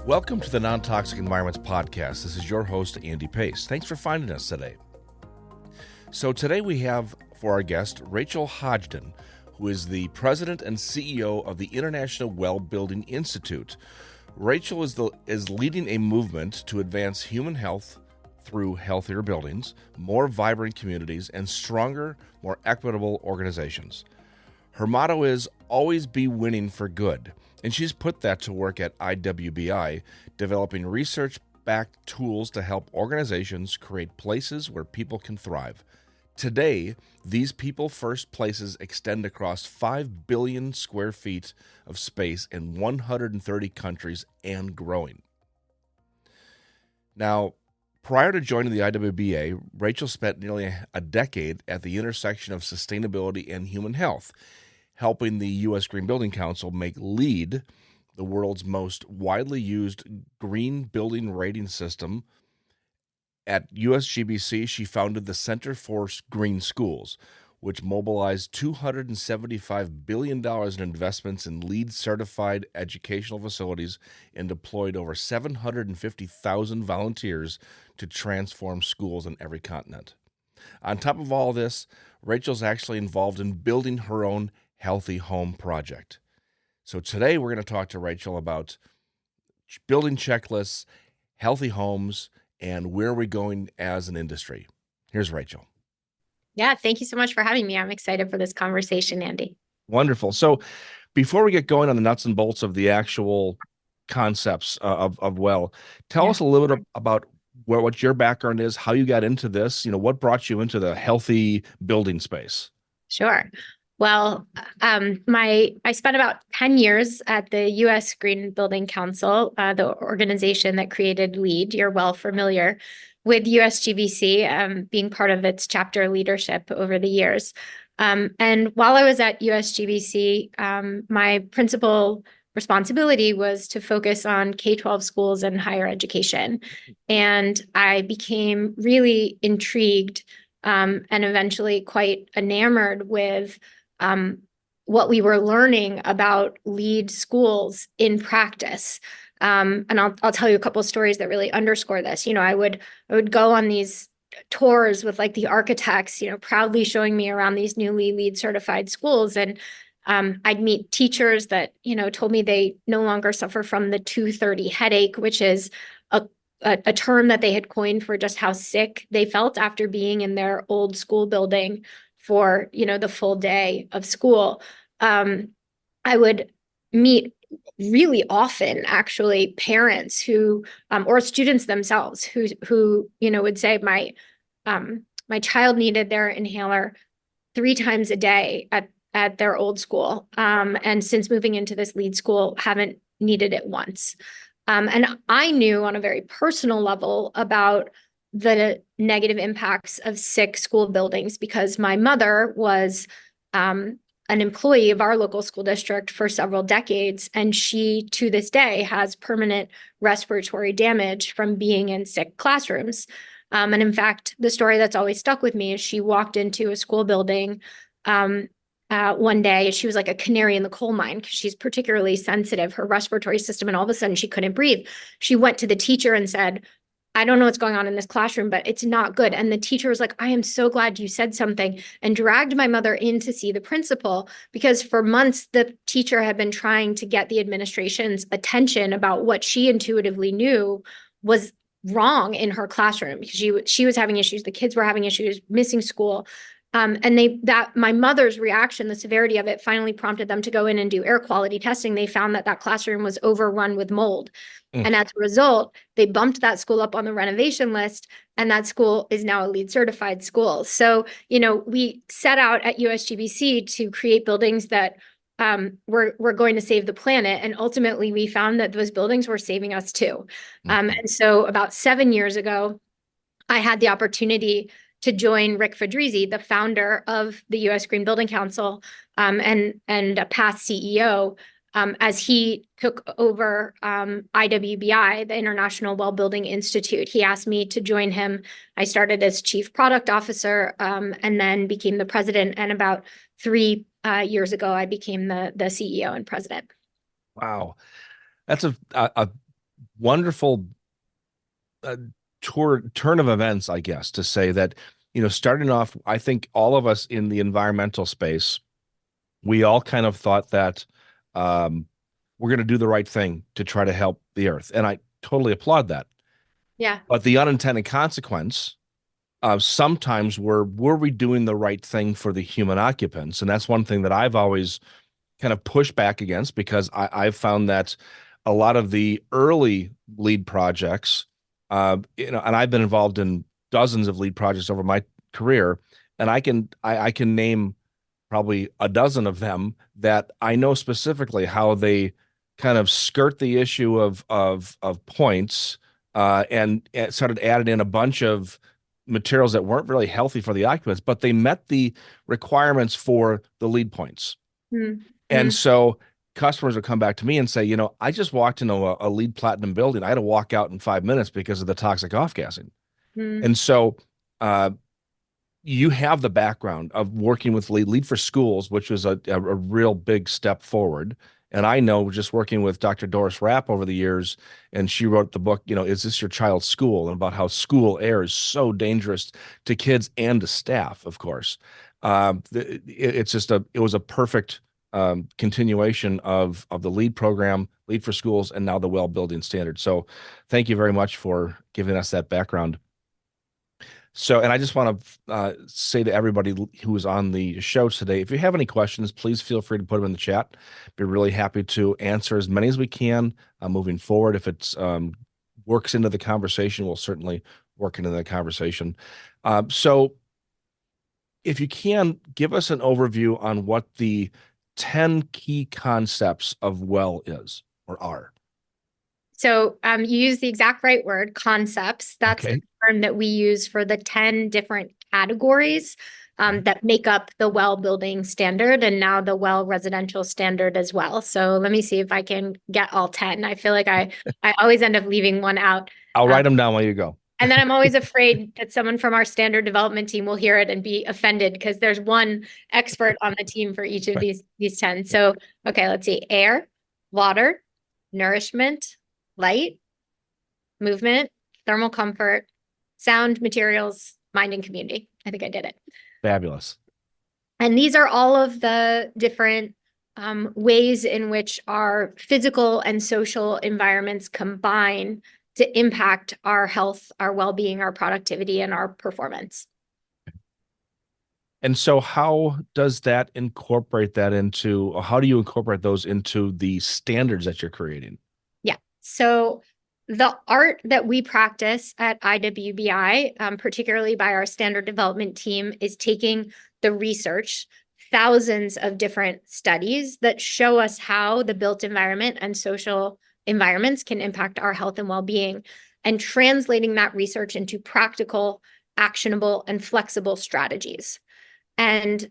Welcome to the Non-Toxic Environments Podcast. This is your host, Andy Pace. Thanks for finding us today. So today we have for our guest, Rachel Hodgdon, who is the president and CEO of the International Well Building Institute. Rachel is leading a movement to advance human health through healthier buildings, more vibrant communities, and stronger, more equitable organizations. Her motto is, always be winning for good. And she's put that to work at IWBI, developing research-backed tools to help organizations create places where people can thrive. Today, these people-first places extend across 5 billion square feet of space in 130 countries and growing. Now, prior to joining the IWBA, Rachel spent nearly a decade at the intersection of sustainability and human health, helping the U.S. Green Building Council make LEED the world's most widely used green building rating system. At USGBC, she founded the Center for Green Schools, which mobilized $275 billion in investments in LEED-certified educational facilities and deployed over 750,000 volunteers to transform schools on every continent. On top of all this, Rachel's actually involved in building her own Healthy Home project. So today we're going to talk to Rachel about building checklists, healthy homes, and where we're going as an industry. Here's Rachel. Yeah, thank you so much for having me. I'm excited for this conversation, Andy. Wonderful. So before we get going on the nuts and bolts of the actual concepts of well, tell us a little bit about what your background is, how you got into this, what brought you into the healthy building space? Sure. Well, I spent about 10 years at the U.S. Green Building Council, the organization that created LEED. You're well familiar with USGBC, being part of its chapter leadership over the years. And while I was at USGBC, my principal responsibility was to focus on K-12 schools and higher education. And I became really intrigued and eventually quite enamored with what we were learning about LEED schools in practice. And I'll tell you a couple of stories that really underscore this. I would go on these tours with like the architects, proudly showing me around these newly LEED certified schools. And I'd meet teachers that, told me they no longer suffer from the 2:30 headache, which is a term that they had coined for just how sick they felt after being in their old school building for, the full day of school. I would meet really often, actually, parents who, or students themselves who would say, my child needed their inhaler 3 times a day at their old school. And since moving into this LEED school, haven't needed it once. And I knew on a very personal level about the negative impacts of sick school buildings because my mother was an employee of our local school district for several decades, and she, to this day, has permanent respiratory damage from being in sick classrooms. And in fact, the story that's always stuck with me is she walked into a school building one day. She was like a canary in the coal mine because she's particularly sensitive, her respiratory system, and all of a sudden she couldn't breathe. She went to the teacher and said, I don't know what's going on in this classroom, but it's not good. And the teacher was like, I am so glad you said something, and dragged my mother in to see the principal because for months, the teacher had been trying to get the administration's attention about what she intuitively knew was wrong in her classroom because she was having issues. The kids were having issues, missing school. And my mother's reaction, the severity of it, finally prompted them to go in and do air quality testing. They found that classroom was overrun with mold. And as a result, they bumped that school up on the renovation list, and that school is now a LEED certified school. So, we set out at USGBC to create buildings that were going to save the planet. And ultimately, we found that those buildings were saving us too. And so about 7 years ago, I had the opportunity to join Rick Fedrizzi, the founder of the U.S. Green Building Council, and a past CEO, as he took over IWBI, the International Well Building Institute. He asked me to join him. I started as chief product officer and then became the president. And about 3 years ago, I became the CEO and president. Wow. That's a wonderful uh, turn of events, I guess, to say that, starting off, I think all of us in the environmental space, we all kind of thought that um, we're going to do the right thing to try to help the earth. And I totally applaud that. Yeah. But the unintended consequence, sometimes were we doing the right thing for the human occupants? And that's one thing that I've always kind of push back against, because I've found that a lot of the early lead projects, and I've been involved in dozens of lead projects over my career, and I can name probably a dozen of them that I know specifically how they kind of skirt the issue of points, and started adding in a bunch of materials that weren't really healthy for the occupants, but they met the requirements for the lead points. And Mm-hmm. so customers would come back to me and say, I just walked into a LEED Platinum building. I had to walk out in 5 minutes because of the toxic off gassing. And so uh, you have the background of working with LEED for Schools, which was a real big step forward. And I know, just working with Dr. Doris Rapp over the years, and she wrote the book, Is This Your Child's School? And about how school air is so dangerous to kids and to staff, of course. It was a perfect continuation of the LEED program, LEED for Schools, and now the Well Building Standard. So thank you very much for giving us that background. So, and I just want to say to everybody who is on the show today, if you have any questions, please feel free to put them in the chat. Be really happy to answer as many as we can moving forward. If it's works into the conversation, we'll certainly work into the conversation. So if you can, give us an overview on what the 10 key concepts of well is or are. So you use the exact right word, concepts. That's Okay. the term that we use for the 10 different categories that make up the well building standard, and now the well residential standard as well. So let me see if I can get all 10. I feel like I always end up leaving one out. I'll write them down while you go. And then I'm always afraid that someone from our standard development team will hear it and be offended, because there's one expert on the team for each of Right. these 10. So, okay, let's see. Air, water, nourishment, light, movement, thermal comfort, sound, materials, mind, and community. I think I did it. Fabulous. And these are all of the different ways in which our physical and social environments combine to impact our health, our well-being, our productivity, and our performance. And so how does that incorporate that into, or how do you incorporate those into the standards that you're creating? Yeah. So the art that we practice at IWBI, particularly by our standard development team, is taking the research, thousands of different studies that show us how the built environment and social environments can impact our health and well-being, and translating that research into practical, actionable, and flexible strategies. And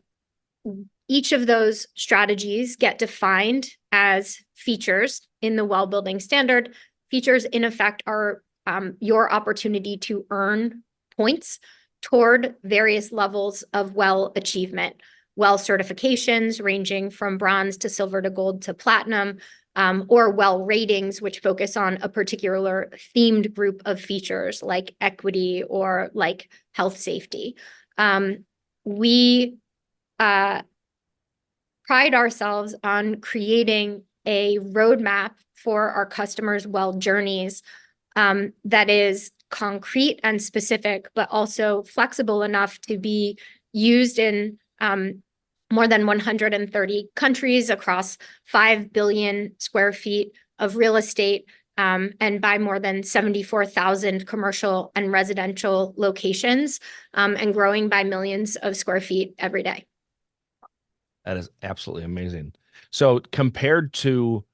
each of those strategies get defined as features in the well building standard. Features, in effect, are your opportunity to earn points toward various levels of well achievement. Well certifications ranging from bronze to silver to gold to platinum, or well ratings, which focus on a particular themed group of features like equity or like health safety. We pride ourselves on creating a roadmap for our customers' well journeys that is concrete and specific, but also flexible enough to be used in more than 130 countries across 5 billion square feet of real estate, and by more than 74,000 commercial and residential locations, and growing by millions of square feet every day. That is absolutely amazing. So compared to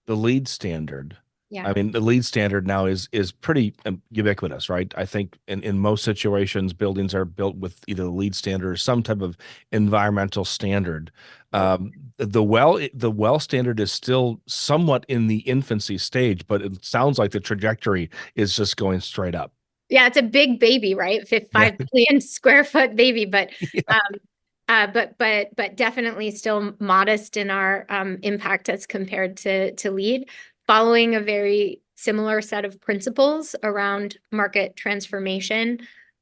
the LEED standard, Yeah. I mean, the LEED standard now is pretty ubiquitous, right? I think in most situations, buildings are built with either the LEED standard or some type of environmental standard. The well standard is still somewhat in the infancy stage, but it sounds like the trajectory is just going straight up. Yeah, it's a big baby, right? 5 billion square foot baby, but Yeah. but definitely still modest in our impact as compared to LEED, following a very similar set of principles around market transformation.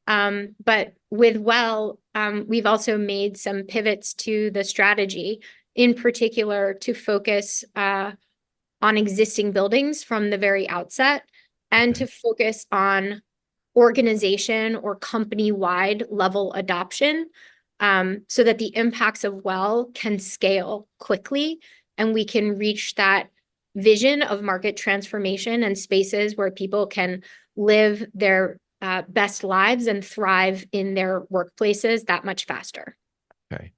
But with Well, we've also made some pivots to the strategy, in particular to focus on existing buildings from the very outset and to focus on organization or company-wide level adoption, so that the impacts of Well can scale quickly and we can reach that vision of market transformation and spaces where people can live their best lives and thrive in their workplaces that much faster. Okay.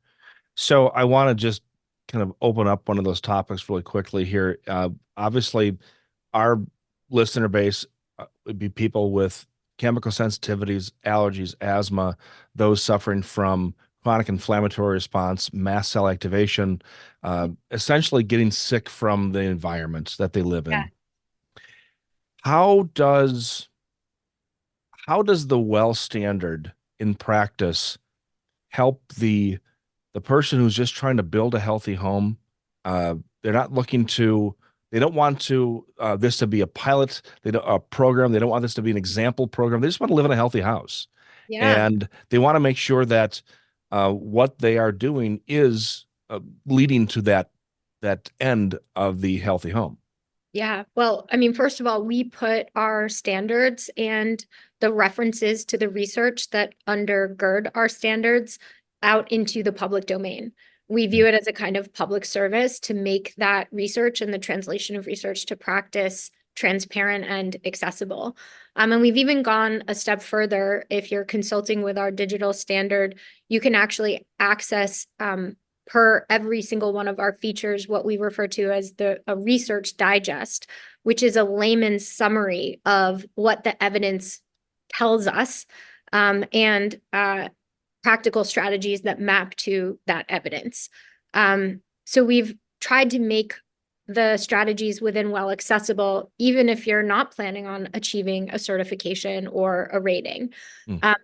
So I want to just kind of open up one of those topics really quickly here. Obviously, our listener base would be people with chemical sensitivities, allergies, asthma, those suffering from chronic inflammatory response, mast cell activation, essentially getting sick from the environments that they live in. Yeah. How does the Well standard in practice help the person who's just trying to build a healthy home? They're not looking to, they don't want to this to be a pilot, a program. They don't want this to be an example program. They just want to live in a healthy house. Yeah. And they want to make sure that what they are doing is leading to that end of the healthy home. Yeah. Well, I mean, first of all, we put our standards and the references to the research that undergird our standards out into the public domain. We view it as a kind of public service to make that research and the translation of research to practice transparent and accessible. And we've even gone a step further. If you're consulting with our digital standard, you can actually access per every single one of our features, what we refer to as a research digest, which is a layman's summary of what the evidence tells us, and practical strategies that map to that evidence. So we've tried to make the strategies within Well accessible, even if you're not planning on achieving a certification or a rating.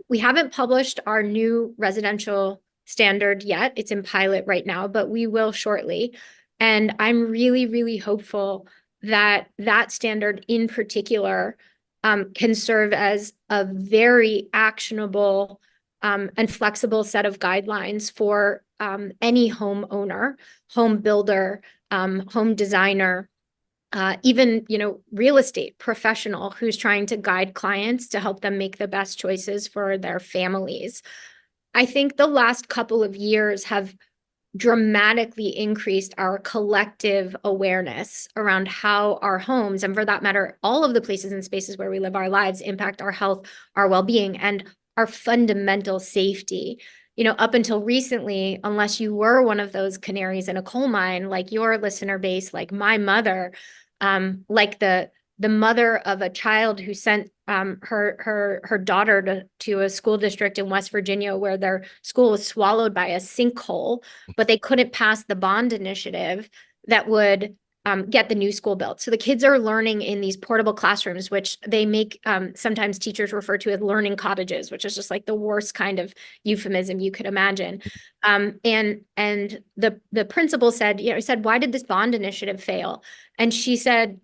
We haven't published our new residential standard yet. It's in pilot right now, but we will shortly. And I'm really, really hopeful that that standard in particular can serve as a very actionable and flexible set of guidelines for any homeowner, home builder, home designer, even, real estate professional who's trying to guide clients to help them make the best choices for their families. I think the last couple of years have dramatically increased our collective awareness around how our homes, and for that matter, all of the places and spaces where we live our lives, impact our health, our well-being, and our fundamental safety. Up until recently, unless you were one of those canaries in a coal mine, like your listener base, like my mother, like the mother of a child who sent her daughter to a school district in West Virginia where their school was swallowed by a sinkhole, but they couldn't pass the bond initiative that would get the new school built. So the kids are learning in these portable classrooms, which they make sometimes teachers refer to as learning cottages, which is just like the worst kind of euphemism you could imagine. And the principal said, why did this bond initiative fail? And she said,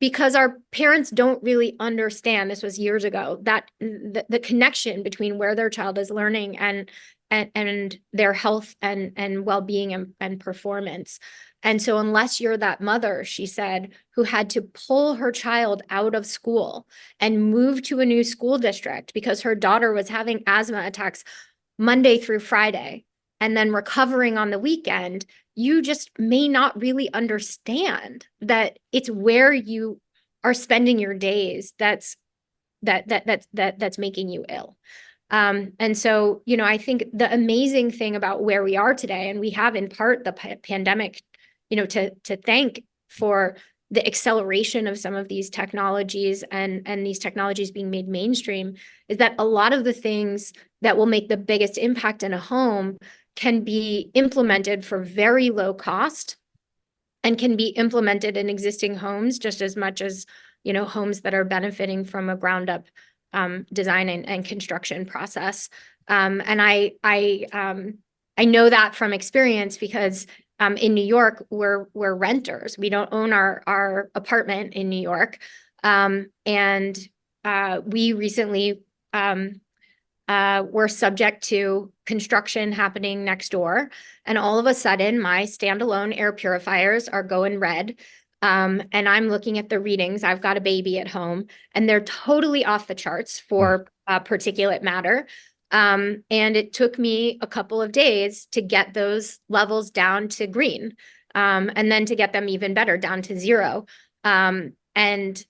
because our parents don't really understand, this was years ago, that the connection between where their child is learning and their health and well-being and performance. And so unless you're that mother, she said, who had to pull her child out of school and move to a new school district because her daughter was having asthma attacks Monday through Friday and then recovering on the weekend, you just may not really understand that it's where you are spending your days that's making you ill. And so, I think the amazing thing about where we are today, and we have in part the pandemic, to thank for the acceleration of some of these technologies and these technologies being made mainstream, is that a lot of the things that will make the biggest impact in a home can be implemented for very low cost and can be implemented in existing homes just as much as, homes that are benefiting from a ground up design and construction process. And I know that from experience because in New York, we're renters. We don't own our apartment in New York. And we recently were subject to construction happening next door. And all of a sudden, my standalone air purifiers are going red. And I'm looking at the readings. I've got a baby at home, and they're totally off the charts for particulate matter. And it took me a couple of days to get those levels down to green, and then to get them even better down to zero. And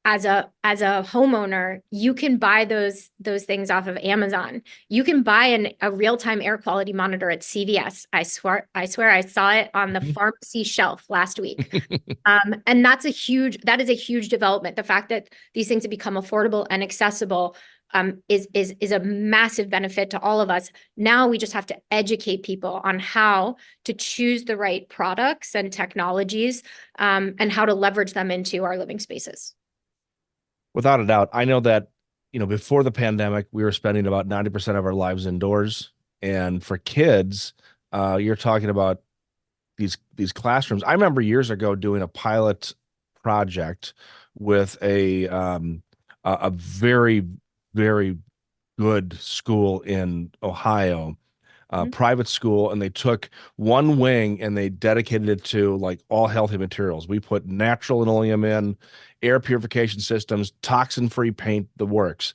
as a homeowner, you can buy those things off of Amazon. You can buy a real-time air quality monitor at CVS. I swear I saw it on the pharmacy shelf last week. And that is a huge development. The fact that these things have become affordable and accessible is a massive benefit to all of us. Now we just have to educate people on how to choose the right products and technologies, and how to leverage them into our living spaces. Without a doubt. I know that, before the pandemic, we were spending about 90% of our lives indoors. And for kids, you're talking about these classrooms. I remember years ago doing a pilot project with a very, very good school in Ohio, private school, and they took one wing and they dedicated it to like all healthy materials. We put natural linoleum in, air purification systems, toxin-free paint, the works.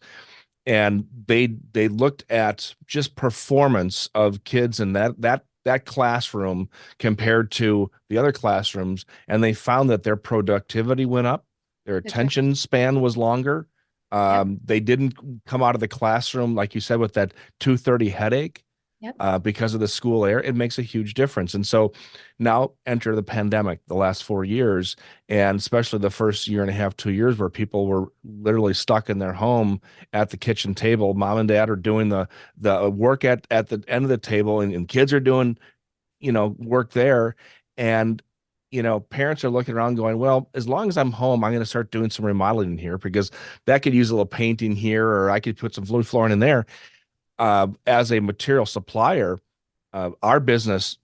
And they looked at just performance of kids in that classroom compared to the other classrooms, and they found that their productivity went up, their That's right. attention span was longer. Yep. They didn't come out of the classroom, like you said, with that 2:30 headache, Yep. because of the school air. It makes a huge difference. And so now enter the pandemic, the last 4 years, and especially the first year and a half, 2 years, where people were literally stuck in their home at the kitchen table. Mom and dad are doing the work at the end of the table, and kids are doing, work there. And, parents are looking around going, well, as long as I'm home, I'm going to start doing some remodeling in here because that could use a little painting here, or I could put some fluid flooring in there. As a material supplier, our business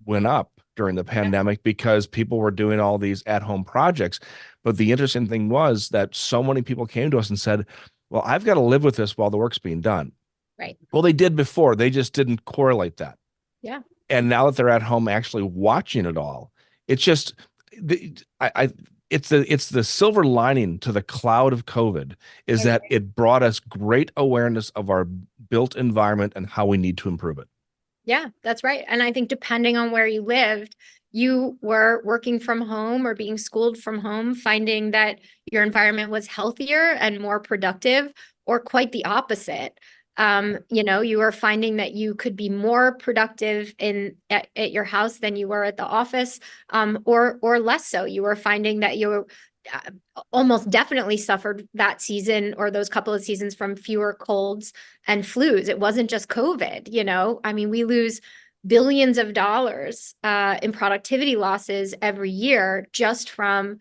went up during the Yeah. pandemic because people were doing all these at-home projects. But the interesting thing was that so many people came to us and said, well, I've got to live with this while the work's being done. Right. Well, they did before. They just didn't correlate that. Yeah. And now that they're at home actually watching it all, it's just it's the silver lining to the cloud of COVID is I that it brought us great awareness of our built environment and how we need to improve it. Yeah, that's right. And I think depending on where you lived, you were working from home or being schooled from home, finding that your environment was healthier and more productive, or quite the opposite. You were finding that you could be more productive at your house than you were at the office, or less so. You were finding that you were almost definitely suffered that season or those couple of seasons from fewer colds and flus. It wasn't just COVID. I mean, we lose billions of dollars in productivity losses every year just from,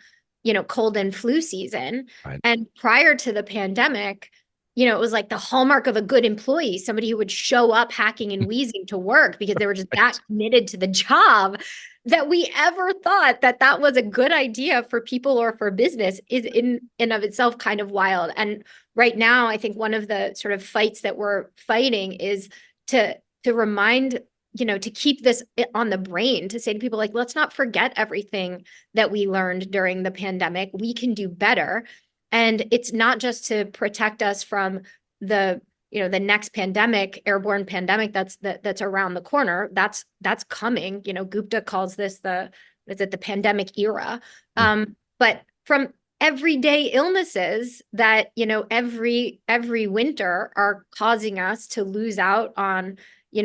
cold and flu season. Right. And prior to the pandemic, it was like the hallmark of a good employee, somebody who would show up hacking and wheezing to work because they were just that committed to the job. That we ever thought that that was a good idea for people or for business is in and of itself kind of wild. And right now, I think one of the sort of fights that we're fighting is to remind, to keep this on the brain, to say to people like, let's not forget everything that we learned during the pandemic. We can do better. And it's not just to protect us from the next pandemic, airborne pandemic that's around the corner. That's coming. Gupta calls this the pandemic era. But from everyday illnesses that every winter are causing us to lose out on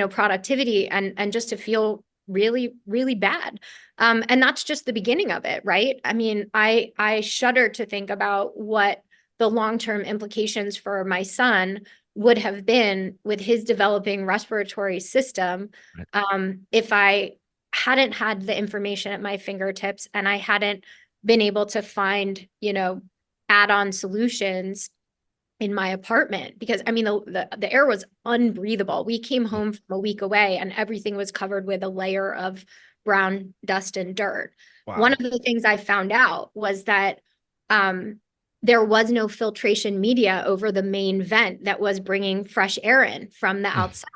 productivity and just to feel really, really bad. And that's just the beginning of it, right? I mean, I shudder to think about what the long-term implications for my son would have been with his developing respiratory system, if I hadn't had the information at my fingertips and I hadn't been able to find, add-on solutions in my apartment. Because I mean, the air was unbreathable. We came home from a week away and everything was covered with a layer of brown dust and dirt. Wow. One of the things I found out was that there was no filtration media over the main vent that was bringing fresh air in from the outside.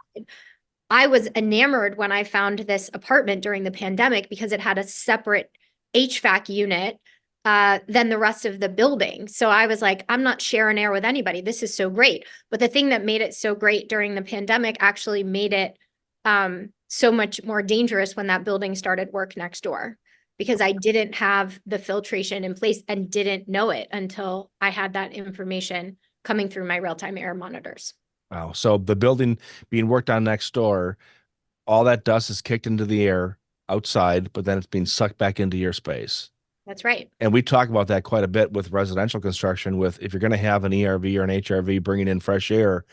I was enamored when I found this apartment during the pandemic because it had a separate HVAC unit than the rest of the building. So I was like, I'm not sharing air with anybody. This is so great. But the thing that made it so great during the pandemic actually made it so much more dangerous when that building started work next door, because I didn't have the filtration in place and didn't know it until I had that information coming through my real-time air monitors. Wow. So the building being worked on next door, all that dust is kicked into the air outside, but then it's being sucked back into your space. That's right. And we talk about that quite a bit with residential construction, with if you're going to have an ERV or an HRV bringing in fresh air,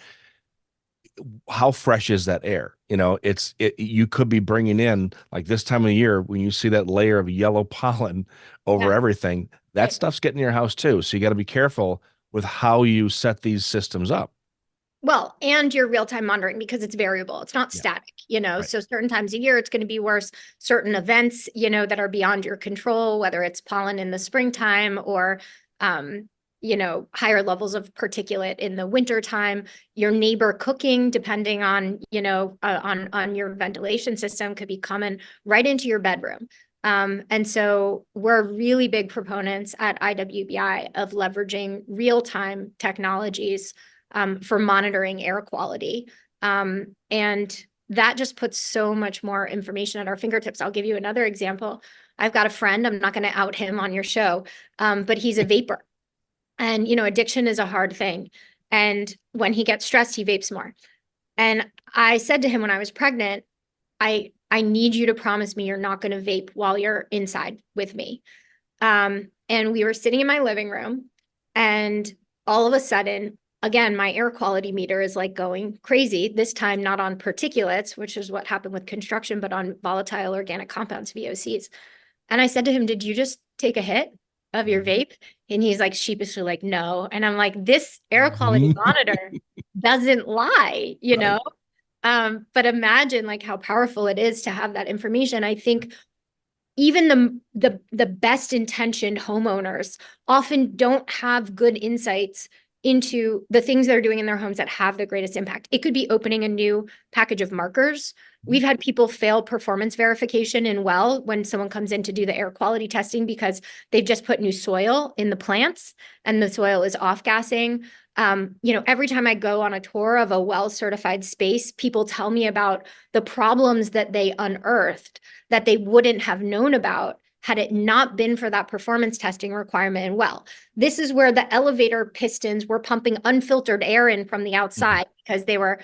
how fresh is that air? You could be bringing in, like this time of year, when you see that layer of yellow pollen over everything, that Right. stuff's getting in your house too. So you got to be careful with how you set these systems up. Well, and your real-time monitoring, because it's variable. It's not Yeah. static, Right. so certain times a year it's going to be worse. Certain events, that are beyond your control, whether it's pollen in the springtime or, higher levels of particulate in the wintertime, your neighbor cooking, depending on, on your ventilation system, could be coming right into your bedroom. And so we're really big proponents at IWBI of leveraging real-time technologies for monitoring air quality. And that just puts so much more information at our fingertips. I'll give you another example. I've got a friend, I'm not going to out him on your show, but he's a vapor. And, addiction is a hard thing. And when he gets stressed, he vapes more. And I said to him when I was pregnant, I need you to promise me you're not going to vape while you're inside with me. And we were sitting in my living room, and all of a sudden, again, my air quality meter is like going crazy, this time not on particulates, which is what happened with construction, but on volatile organic compounds, VOCs. And I said to him, did you just take a hit of your vape? And he's like sheepishly like, no. And I'm like, this air quality monitor doesn't lie, Right. But imagine like how powerful it is to have that information. I think even the best intentioned homeowners often don't have good insights into the things they're doing in their homes that have the greatest impact. It could be opening a new package of markers. We've had people fail performance verification in well when someone comes in to do the air quality testing because they've just put new soil in the plants and the soil is off-gassing. Every time I go on a tour of a well certified space, people tell me about the problems that they unearthed that they wouldn't have known about had it not been for that performance testing requirement. And well, this is where the elevator pistons were pumping unfiltered air in from the outside because they were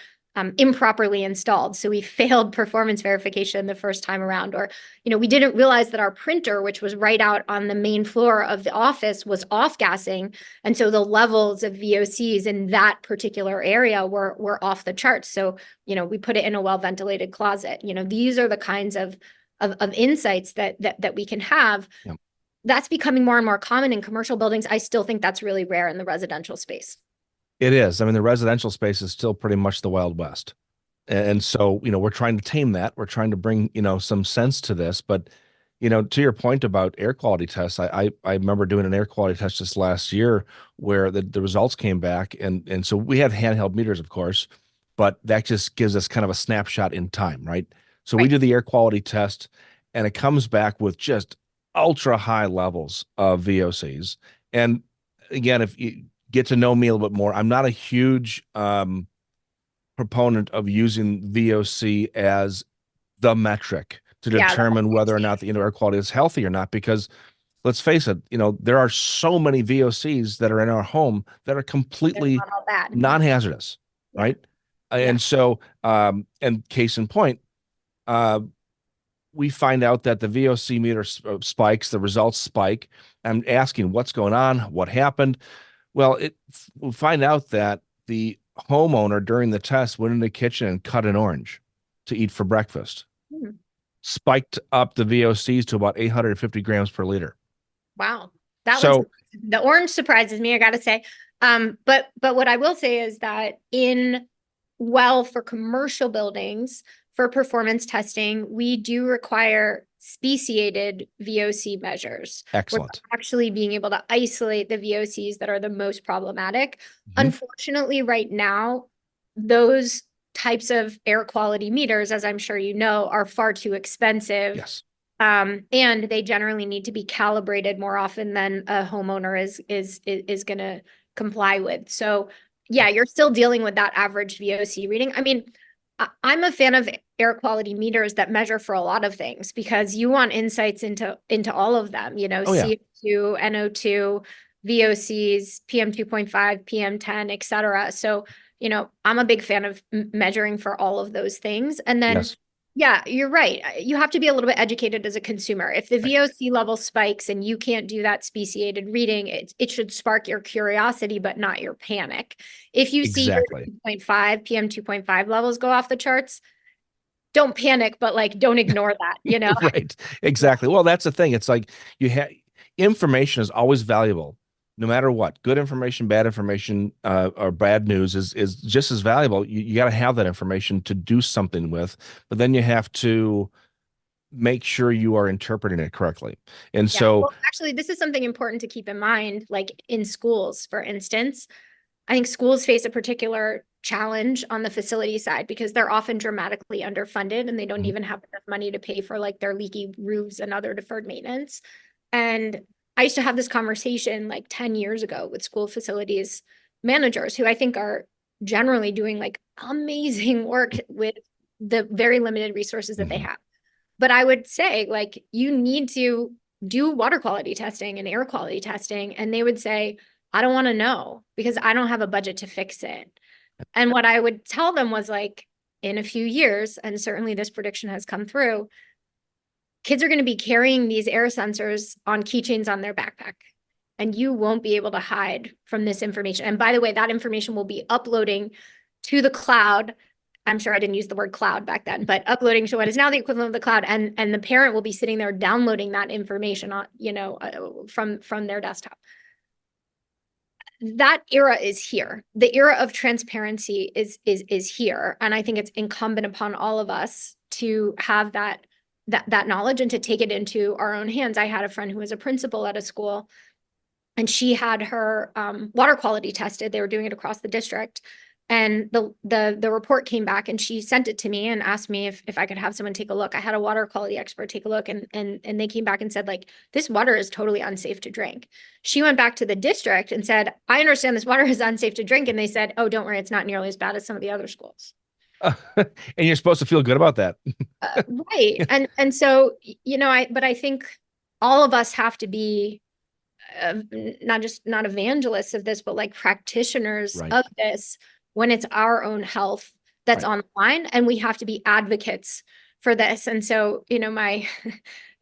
improperly installed. So we failed performance verification the first time around. Or, we didn't realize that our printer, which was right out on the main floor of the office, was off-gassing. And so the levels of VOCs in that particular area were off the charts. So, we put it in a well-ventilated closet. These are the kinds of insights that we can have. Yep. That's becoming more and more common in commercial buildings. I still think that's really rare in the residential space. It is. I mean, the residential space is still pretty much the Wild West. And so, we're trying to tame that. We're trying to bring, some sense to this. But, to your point about air quality tests, I remember doing an air quality test just last year where the results came back. And so we have handheld meters, of course, but that just gives us kind of a snapshot in time, right? So we Right. do the air quality test and it comes back with just ultra high levels of VOCs. And again, if you get to know me a little bit more, I'm not a huge proponent of using VOC as the metric to Yeah, determine whether or not the indoor air quality is healthy or not. Because let's face it, there are so many VOCs that are in our home that are they're completely not all bad. non-hazardous, Yeah. right? Yeah. And so, and case in point, uh, we find out that the VOC meter spikes, the results spike. I'm asking what's going on, what happened. Well, we find out that the homeowner during the test went in the kitchen and cut an orange to eat for breakfast, Hmm. spiked up the VOCs to about 850 grams per liter. Wow. That one's So, the orange surprises me, I gotta say. But what I will say is that for commercial buildings, for performance testing, we do require speciated VOC measures. We're Excellent. actually being able to isolate the VOCs that are the most problematic. Mhm. Unfortunately, right now, those types of air quality meters, as I'm sure you know, are far too expensive. Yes. And they generally need to be calibrated more often than a homeowner is going to comply with. So yeah, you're still dealing with that average VOC reading. I mean, I'm a fan of air quality meters that measure for a lot of things because you want insights into all of them, you know, Oh yeah. CO2, NO2, VOCs, PM 2.5, PM 10, et cetera. So, you know, I'm a big fan of measuring for all of those things. And then Yes. yeah, you're right. You have to be a little bit educated as a consumer. If the Right. VOC level spikes and you can't do that speciated reading, it should spark your curiosity, but not your panic. If you see your Exactly. 2.5, PM 2.5 levels go off the charts, don't panic, but like don't ignore that, you know? Right. Exactly. Well, that's the thing. It's like you have information is always valuable, no matter what. Good information, bad information, or bad news is just as valuable. You got to have that information to do something with, but then you have to make sure you are interpreting it correctly. And Yeah. so, Well, actually, this is something important to keep in mind, like in schools, for instance. I think schools face a particular challenge on the facility side because they're often dramatically underfunded and they don't Mhm. even have enough money to pay for like their leaky roofs and other deferred maintenance. And I used to have this conversation like 10 years ago with school facilities managers who I think are generally doing like amazing work with the very limited resources that they Mhm. have. But I would say like you need to do water quality testing and air quality testing. And they would say, I don't want to know because I don't have a budget to fix it. And what I would tell them was like, in a few years, and certainly this prediction has come through, kids are going to be carrying these air sensors on keychains on their backpack. And you won't be able to hide from this information. And by the way, that information will be uploading to the cloud. I'm sure I didn't use the word cloud back then, but uploading to what is now the equivalent of the cloud. And the parent will be sitting there downloading that information on, you know, from their desktop. That era is here. The era of transparency is here. And I think it's incumbent upon all of us to have that knowledge and to take it into our own hands. I had a friend who was a principal at a school and she had her water quality tested. They were doing it across the district. And the report came back and she sent it to me and asked me if I could have someone take a look. I had a water quality expert take a look and they came back and said, like, this water is totally unsafe to drink. She went back to the district and said, I understand this water is unsafe to drink. And they said, oh, don't worry, it's not nearly as bad as some of the other schools. And you're supposed to feel good about that. Right. And so, you know, but I think all of us have to be not evangelists of this, but like practitioners Right. of this when it's our own health that's Right. on the line, and we have to be advocates for this. And so, you know,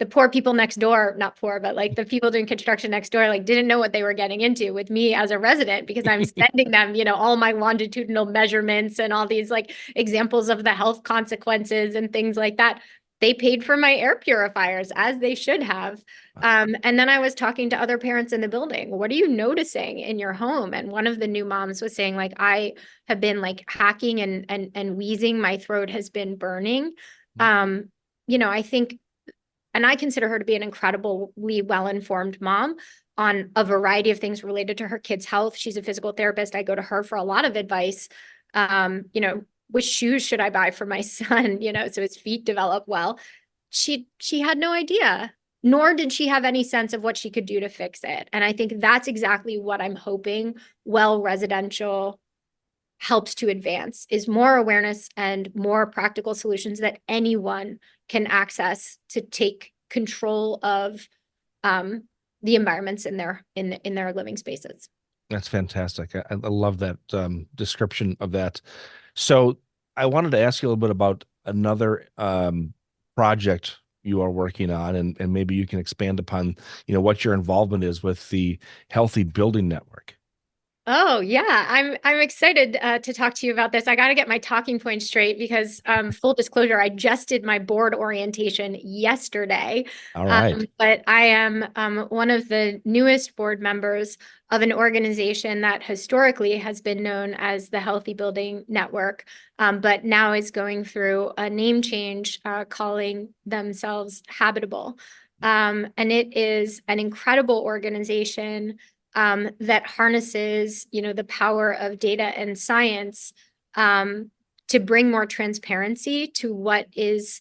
the poor people next door, not poor, but like the people doing construction next door, like didn't know what they were getting into with me as a resident because I'm sending them, you know, all my longitudinal measurements and all these like examples of the health consequences and things like that. They paid for my air purifiers as they should have. And then I was talking to other parents in the building. What are you noticing in your home? And one of the new moms was saying, like, I have been like hacking and wheezing. My throat has been burning. Um, you know, I think, and I consider her to be an incredibly well-informed mom on a variety of things related to her kids' health. She's a physical therapist. I go to her for a lot of advice. You know, which shoes should I buy for my son, you know, so his feet develop well. She had no idea, nor did she have any sense of what she could do to fix it. And I think that's exactly what I'm hoping well residential helps to advance is more awareness and more practical solutions that anyone can access to take control of the environments in their living spaces. That's fantastic. I love that description of that. So I wanted to ask you a little bit about another project you are working on, and maybe you can expand upon, what your involvement is with the Healthy Building Network. Oh yeah, I'm excited to talk to you about this. I got to get my talking points straight because full disclosure, I just did my board orientation yesterday. All right. But I am one of the newest board members of an organization that historically has been known as the Healthy Building Network, but now is going through a name change, calling themselves Habitable. And it is an incredible organization that harnesses, the power of data and science to bring more transparency to what is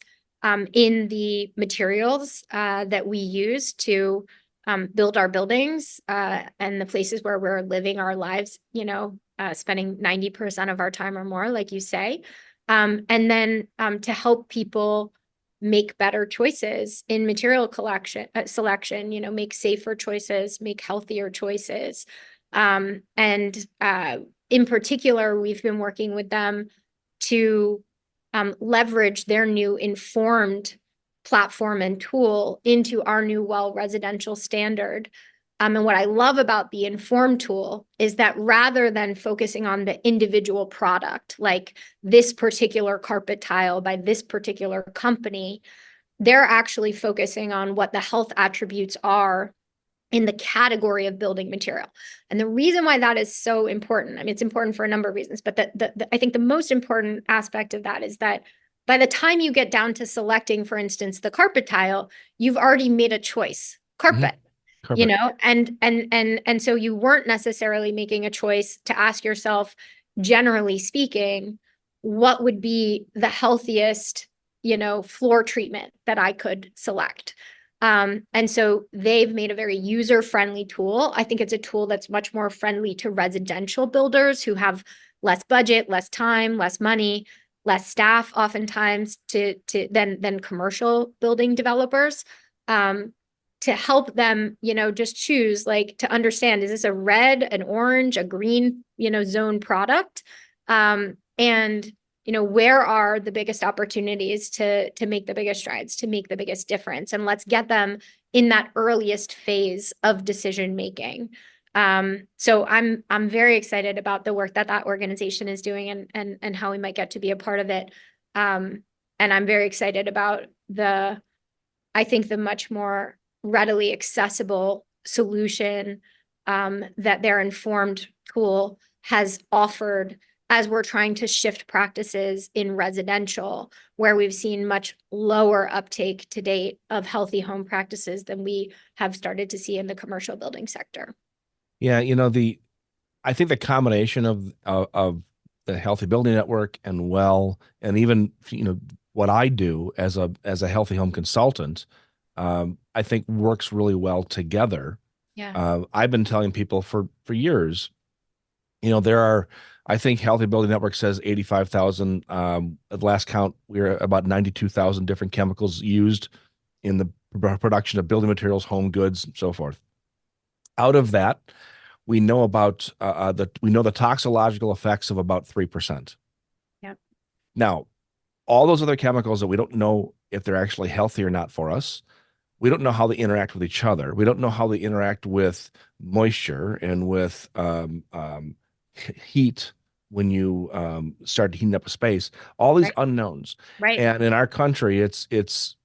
in the materials that we use to build our buildings and the places where we're living our lives, spending 90% of our time or more, like you say. And then to help people make better choices in material selection, make safer choices, make healthier choices. And in particular, we've been working with them to leverage their new informed platform and tool into our new well residential standard. And what I love about the informed tool is that rather than focusing on the individual product, like this particular carpet tile by this particular company, they're actually focusing on what the health attributes are in the category of building material. And the reason why that is so important, I mean, it's important for a number of reasons, but I think the most important aspect of that is that by the time you get down to selecting, for instance, the carpet tile, you've already made a choice, Mhm. carpet, Carpet. and so you weren't necessarily making a choice to ask yourself, generally speaking, what would be the healthiest, floor treatment that I could select. And so they've made a very user-friendly tool. I think it's a tool that's much more friendly to residential builders who have less budget, less time, less money, less staff, oftentimes than commercial building developers. To help them, just choose, like, to understand, is this a red, an orange, a green, zone product? And where are the biggest opportunities to make the biggest strides, to make the biggest difference, and let's get them in that earliest phase of decision making. So I'm very excited about the work that organization is doing and how we might get to be a part of it. And I'm very excited about I think the much more readily accessible solution that their informed tool has offered as we're trying to shift practices in residential, where we've seen much lower uptake to date of healthy home practices than we have started to see in the commercial building sector. Yeah, I think the combination of the Healthy Building Network and and even what I do as a healthy home consultant, I think works really well together. Yeah. I've been telling people for years, there are, I think Healthy Building Network says 85,000. At last count, we're about 92,000 different chemicals used in the production of building materials, home goods, and so forth. Out of that, we know the toxicological effects of about 3%. Yep. Now, all those other chemicals that we don't know if they're actually healthy or not for us, we don't know how they interact with each other. We don't know how they interact with moisture and with heat when you start heating up a space. All these Right. unknowns. Right. And in our country, it's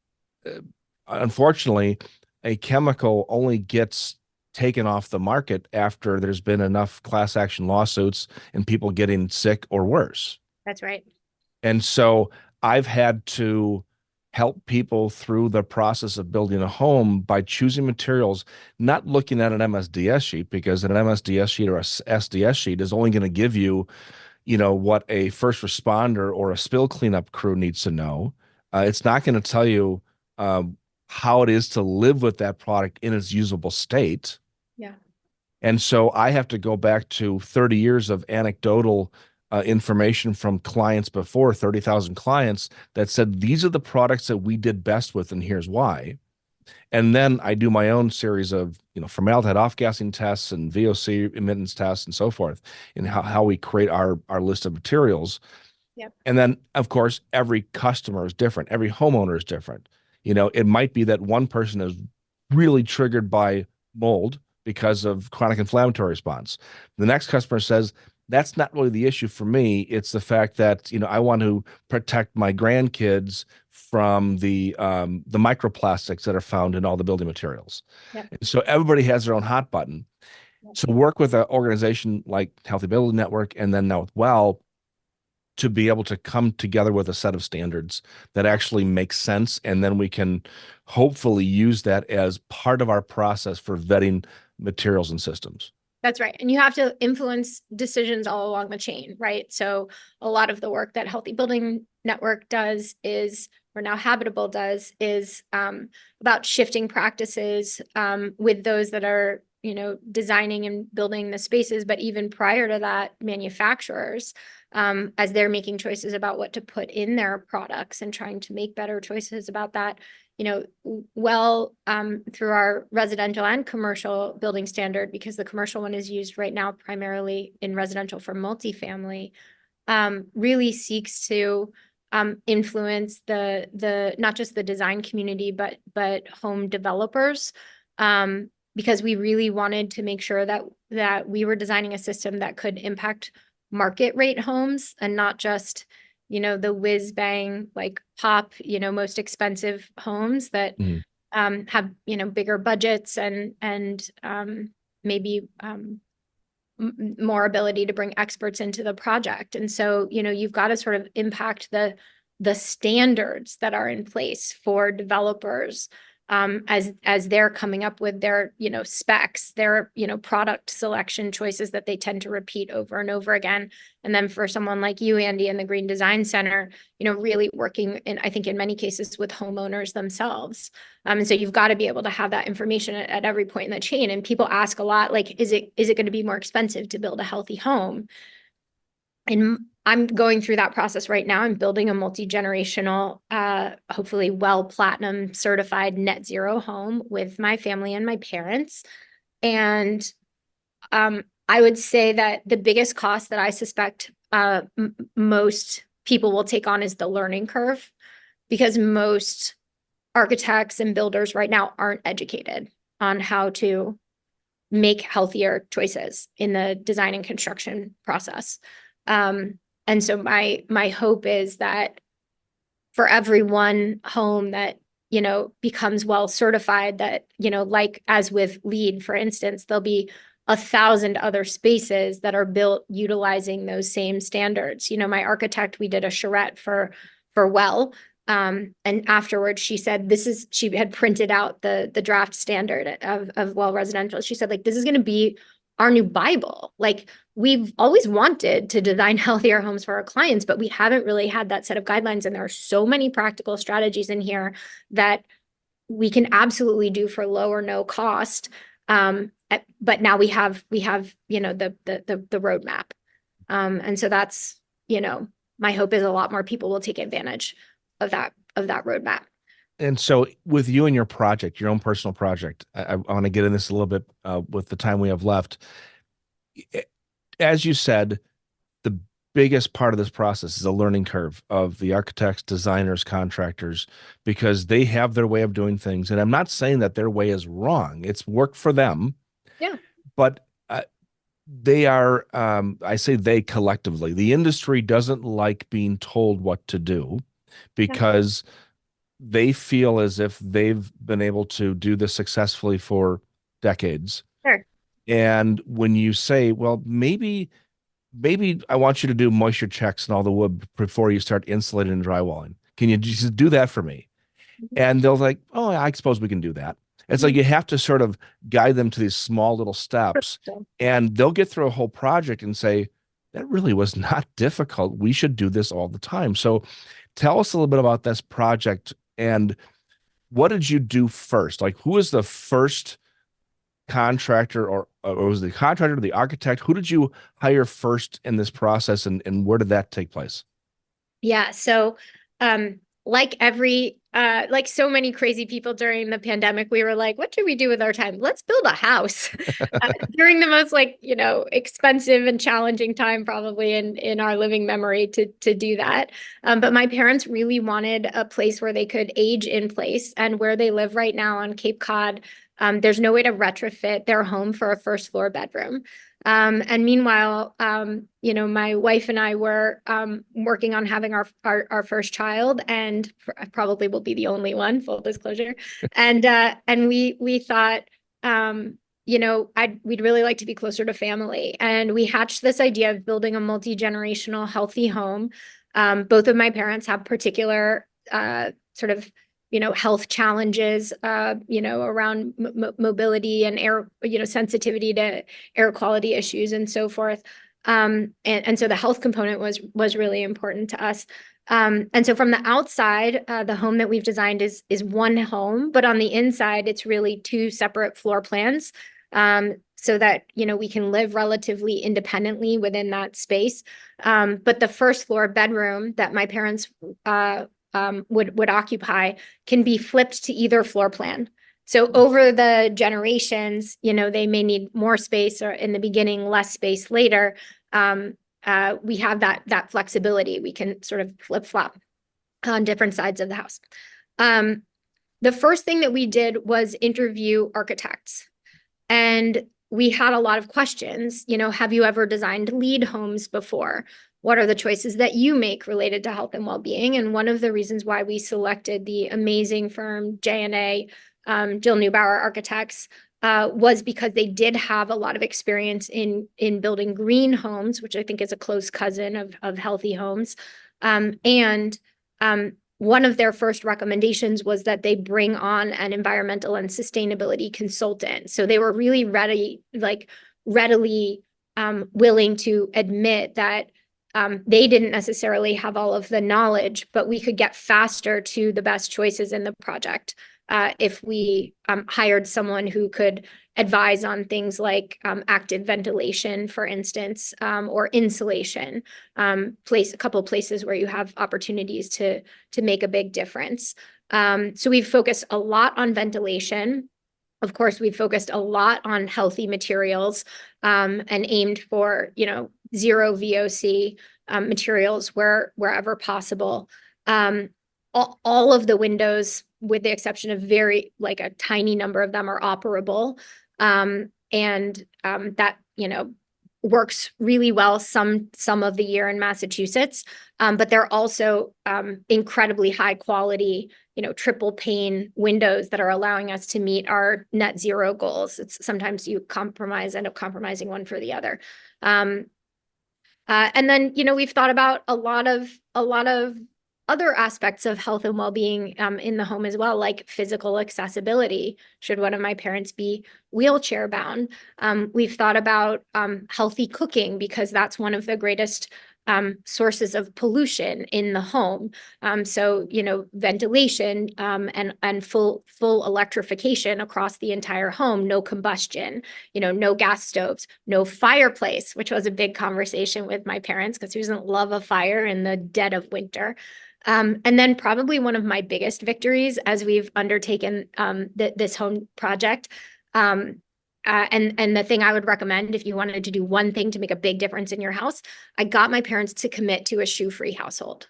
unfortunately a chemical only gets taken off the market after there's been enough class action lawsuits and people getting sick or worse. That's right. And so I've had to help people through the process of building a home by choosing materials, not looking at an MSDS sheet, because an MSDS sheet or a SDS sheet is only going to give you, what a first responder or a spill cleanup crew needs to know. It's not going to tell you how it is to live with that product in its usable state. Yeah. And so I have to go back to 30 years of anecdotal information from clients before, 30,000 clients that said, these are the products that we did best with, and here's why. And then I do my own series of, formaldehyde off-gassing tests and VOC emittance tests and so forth, and how we create our list of materials. Yep. And then, of course, every customer is different. Every homeowner is different. It might be that one person is really triggered by mold because of chronic inflammatory response. The next customer says, that's not really the issue for me. It's the fact that, I want to protect my grandkids from the microplastics that are found in all the building materials. Yep. And so everybody has their own hot button. Yep. So work with an organization like Healthy Building Network and then now with Well to be able to come together with a set of standards that actually make sense. And then we can hopefully use that as part of our process for vetting materials and systems. That's right. And you have to influence decisions all along the chain, right? So a lot of the work that Healthy Building Network does is, or now Habitable does, is about shifting practices with those that are, designing and building the spaces, but even prior to that, manufacturers, as they're making choices about what to put in their products and trying to make better choices about that. Through our residential and commercial building standard, because the commercial one is used right now primarily in residential for multifamily, really seeks to influence the not just the design community, but home developers, because we really wanted to make sure that we were designing a system that could impact market rate homes and not just the whiz bang, like pop, most expensive homes that have, bigger budgets and maybe more ability to bring experts into the project. And so, you've got to sort of impact the standards that are in place for developers as they're coming up with their, specs, their, product selection choices that they tend to repeat over and over again. And then for someone like you, Andy, and the Green Design Center, really working in, I think in many cases with homeowners themselves. And so you've got to be able to have that information at every point in the chain. And people ask a lot, like, is it going to be more expensive to build a healthy home? And I'm going through that process right now. I'm building a multi-generational, hopefully Well Platinum certified net zero home with my family and my parents. And I would say that the biggest cost that I suspect most people will take on is the learning curve, because most architects and builders right now aren't educated on how to make healthier choices in the design and construction process. And so my hope is that for every one home that, becomes well certified, that, like as with LEED, for instance, there'll be 1,000 other spaces that are built utilizing those same standards. My architect, we did a charrette for Well. And afterwards she said, she had printed out the draft standard of Well residential. She said, like, this is going to be our new Bible. Like, we've always wanted to design healthier homes for our clients, but we haven't really had that set of guidelines. And there are so many practical strategies in here that we can absolutely do for low or no cost. But now we have, the roadmap. And so that's, my hope is a lot more people will take advantage of that roadmap. And so with you and your project, your own personal project, I want to get in this a little bit with the time we have left. As you said, the biggest part of this process is a learning curve of the architects, designers, contractors, because they have their way of doing things. And I'm not saying that their way is wrong. It's worked for them. Yeah. But they are, I say they collectively, the industry doesn't like being told what to do because they feel as if they've been able to do this successfully for decades. Sure. And when you say, well, maybe I want you to do moisture checks and all the wood before you start insulating and drywalling. Can you just do that for me? And they'll like, oh, I suppose we can do that. It's like you have to sort of guide them to these small little steps, and they'll get through a whole project and say, that really was not difficult. We should do this all the time. So tell us a little bit about this project and what did you do first? Like, who was the first contractor or was the contractor or the architect? Who did you hire first in this process and where did that take place? Yeah. So, like so many crazy people during the pandemic, we were like, what should we do with our time? Let's build a house during the most expensive and challenging time probably in our living memory to do that. But my parents really wanted a place where they could age in place, and where they live right now on Cape Cod, There's no way to retrofit their home for a first floor bedroom. And meanwhile, my wife and I were working on having our first child, and probably will be the only one, full disclosure. And we thought, we'd really like to be closer to family. And we hatched this idea of building a multi-generational healthy home. Both of my parents have particular sort of health challenges, around mobility and air, sensitivity to air quality issues and so forth. And so the health component was really important to us. And so from the outside, the home that we've designed is one home, but on the inside, it's really two separate floor plans, so that, we can live relatively independently within that space. But the first floor bedroom that my parents would occupy can be flipped to either floor plan. So over the generations, they may need more space, or in the beginning, less space later. We have that flexibility. We can sort of flip-flop on different sides of the house. The first thing that we did was interview architects. And we had a lot of questions. Have you ever designed LEED homes before? What are the choices that you make related to health and well-being? And one of the reasons why we selected the amazing firm J&A, Jill Neubauer Architects, was because they did have a lot of experience in building green homes, which I think is a close cousin of healthy homes. And one of their first recommendations was that they bring on an environmental and sustainability consultant. So they were really readily willing to admit that they didn't necessarily have all of the knowledge, but we could get faster to the best choices in the project if we hired someone who could advise on things like active ventilation, for instance, or insulation, a couple of places where you have opportunities to make a big difference. So we've focused a lot on ventilation. Of course, we've focused a lot on healthy materials, and aimed for, zero VOC materials wherever possible. All of the windows, with the exception of a tiny number of them, are operable. And that, works really well some of the year in Massachusetts. But they're also incredibly high quality, triple pane windows that are allowing us to meet our net zero goals. It's sometimes you end up compromising one for the other. And then, we've thought about a lot of other aspects of health and well-being in the home as well, like physical accessibility. Should one of my parents be wheelchair bound? We've thought about healthy cooking, because that's one of the greatest sources of pollution in the home. So, ventilation and full electrification across the entire home, no combustion, no gas stoves, no fireplace, which was a big conversation with my parents, because who doesn't love a fire in the dead of winter? And then probably one of my biggest victories as we've undertaken this home project, and the thing I would recommend if you wanted to do one thing to make a big difference in your house, I got my parents to commit to a shoe-free household.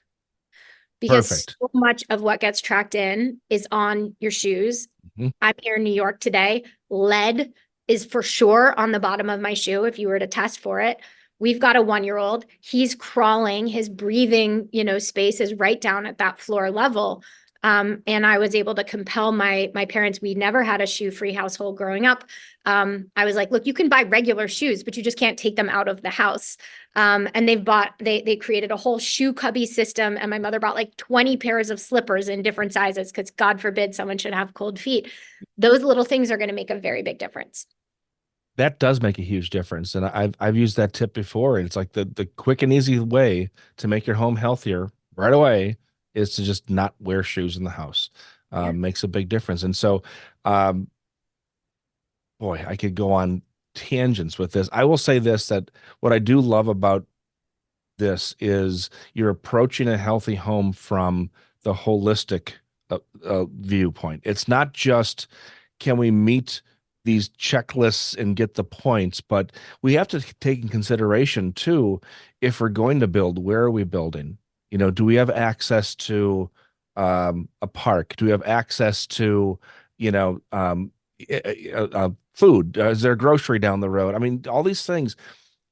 Because Perfect. so much of what gets tracked in is on your shoes. Mhm. I'm here in New York today. Lead is for sure on the bottom of my shoe if you were to test for it. We've got a 1-year-old. He's crawling. His breathing, space is right down at that floor level. And I was able to compel my parents. We never had a shoe-free household growing up. I was like, look, you can buy regular shoes, but you just can't take them out of the house. And they created a whole shoe cubby system. And my mother bought like 20 pairs of slippers in different sizes, because God forbid someone should have cold feet. Those little things are going to make a very big difference. That does make a huge difference. And I've used that tip before. It's like the quick and easy way to make your home healthier right away is to just not wear shoes in the house. Yeah. Makes a big difference. And so, boy, I could go on tangents with this. I will say this, that what I do love about this is you're approaching a healthy home from the holistic viewpoint. It's not just, can we meet these checklists and get the points, but we have to take in consideration too, if we're going to build, where are we building? Do we have access to a park? Do we have access to, food? Is there a grocery down the road? I mean, all these things.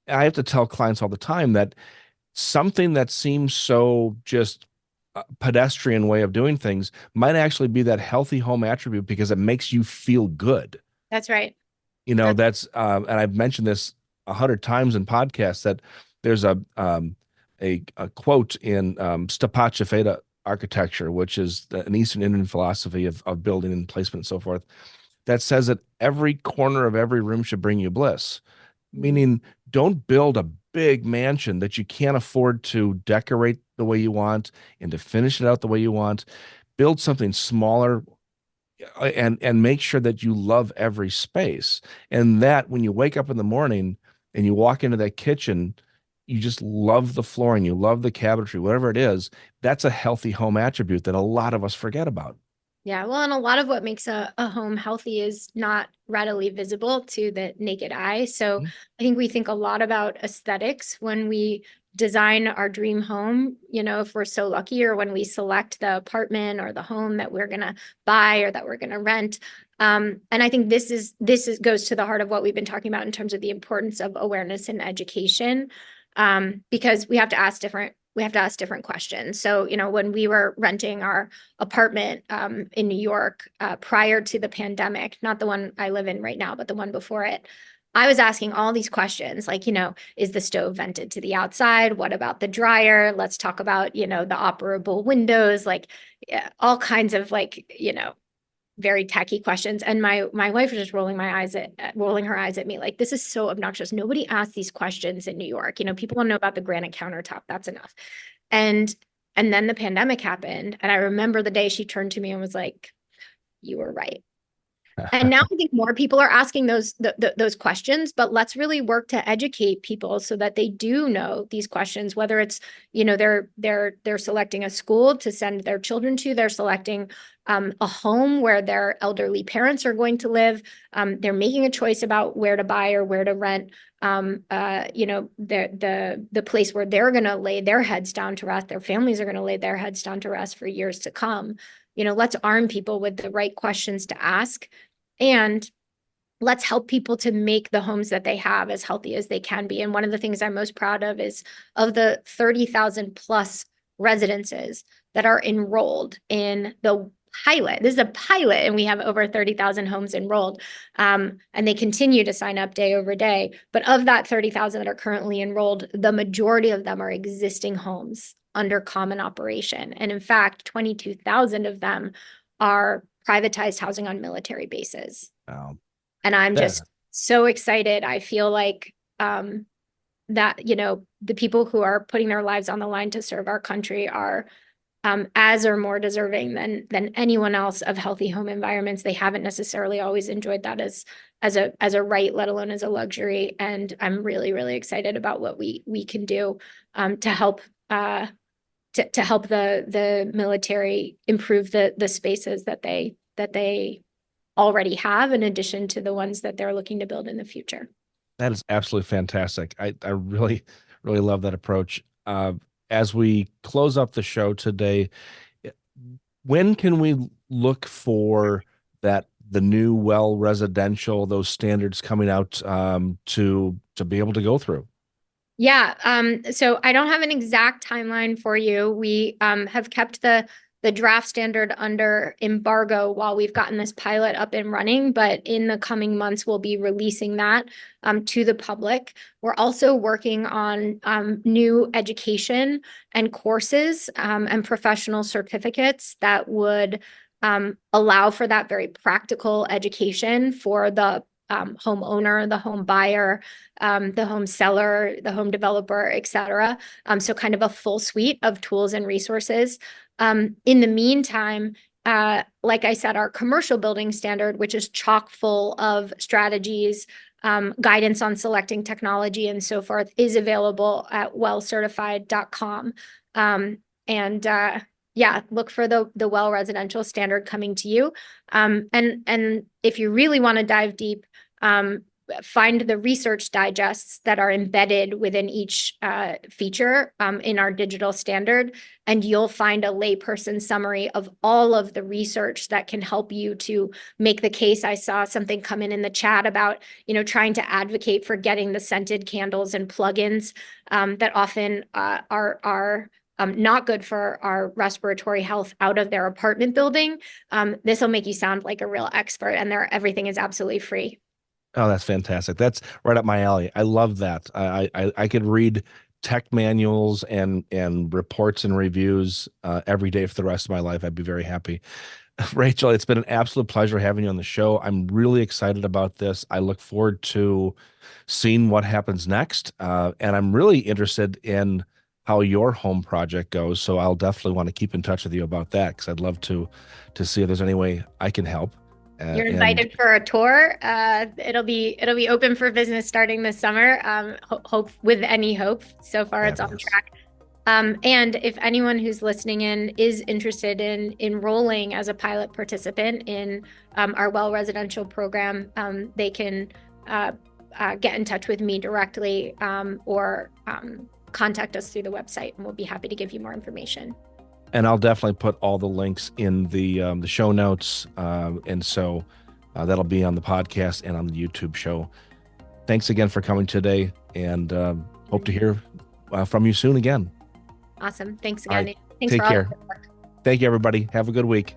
I have to tell clients all the time that something that seems so just a pedestrian way of doing things might actually be that healthy home attribute because it makes you feel good. That's right. That's and I've mentioned this 100 times in podcasts that there's a quote in Stapachafeta architecture, which is an Eastern Indian philosophy of building and placement and so forth, that says that every corner of every room should bring you bliss. Mhm. Meaning, don't build a big mansion that you can't afford to decorate the way you want and to finish it out the way you want. Build something smaller, and make sure that you love every space. And that when you wake up in the morning and you walk into that kitchen, you just love the flooring, you love the cabinetry, whatever it is. That's a healthy home attribute that a lot of us forget about. Yeah, well, and a lot of what makes a home healthy is not readily visible to the naked eye. So I think we think a lot about aesthetics when we design our dream home, if we're so lucky, or when we select the apartment or the home that we're gonna buy or that we're gonna rent. And I think this is goes to the heart of what we've been talking about in terms of the importance of awareness and education, because we have to ask different questions. So, when we were renting our apartment in New York prior to the pandemic, not the one I live in right now, but the one before it, I was asking all these questions like, is the stove vented to the outside? What about the dryer? Let's talk about, the operable windows, like all kinds of like, very techie questions. And my wife was just rolling her eyes at me like, this is so obnoxious. Nobody asks these questions in New York. People want to know about the granite countertop. That's enough. And and then the pandemic happened. And I remember the day she turned to me and was like, you were right. And now I think more people are asking those questions, but let's really work to educate people so that they do know these questions, whether it's, they're selecting a school to send their children to, they're selecting a home where their elderly parents are going to live. They're making a choice about where to buy or where to rent. The place where they're going to lay their heads down to rest, their families are going to lay their heads down to rest for years to come. Let's arm people with the right questions to ask, and let's help people to make the homes that they have as healthy as they can be. And one of the things I'm most proud of is of the 30,000 plus residences that are enrolled in the pilot. This is a pilot, and we have over 30,000 homes enrolled. And they continue to sign up day over day. But of that 30,000 that are currently enrolled, the majority of them are existing homes under common operation. And in fact, 22,000 of them are privatized housing on military bases. Wow. And I'm Yeah. just so excited. I feel like that, the people who are putting their lives on the line to serve our country are as or more deserving than anyone else of healthy home environments. They haven't necessarily always enjoyed that as a right, let alone as a luxury. And I'm really, really excited about what we can do to help to help the military improve the spaces that they already have, in addition to the ones that they're looking to build in the future. That is absolutely fantastic. I really, really love that approach. As we close up the show today, when can we look for the new well residential, those standards coming out to be able to go through? Yeah. So I don't have an exact timeline for you. We have kept the draft standard under embargo while we've gotten this pilot up and running, but in the coming months, we'll be releasing that to the public. We're also working on new education and courses and professional certificates that would allow for that very practical education for the homeowner, the home buyer, the home seller, the home developer, et cetera. So kind of a full suite of tools and resources. In the meantime, like I said, our commercial building standard, which is chock full of strategies, guidance on selecting technology and so forth, is available at wellcertified.com. And yeah, look for the well residential standard coming to you. And if you really want to dive deep, find the research digests that are embedded within each feature in our digital standard, and you'll find a layperson summary of all of the research that can help you to make the case. I saw something come in the chat about, trying to advocate for getting the scented candles and plugins that often are not good for our respiratory health out of their apartment building. This will make you sound like a real expert, and everything is absolutely free. Oh, that's fantastic. That's right up my alley. I love that. I could read tech manuals and reports and reviews every day for the rest of my life. I'd be very happy. Rachel, it's been an absolute pleasure having you on the show. I'm really excited about this. I look forward to seeing what happens next. And I'm really interested in how your home project goes. So I'll definitely want to keep in touch with you about that, because I'd love to see if there's any way I can help. You're invited for a tour. It'll be open for business starting this summer. Hope with any hope. So far, it's on track. And if anyone who's listening in is interested in enrolling as a pilot participant in our Well Residential program, they can get in touch with me directly or contact us through the website, and we'll be happy to give you more information. And I'll definitely put all the links in the show notes. And so that'll be on the podcast and on the YouTube show. Thanks again for coming today, and hope to hear from you soon again. Awesome. Thanks again. Right. Thanks Take for all care. Thank you, everybody. Have a good week.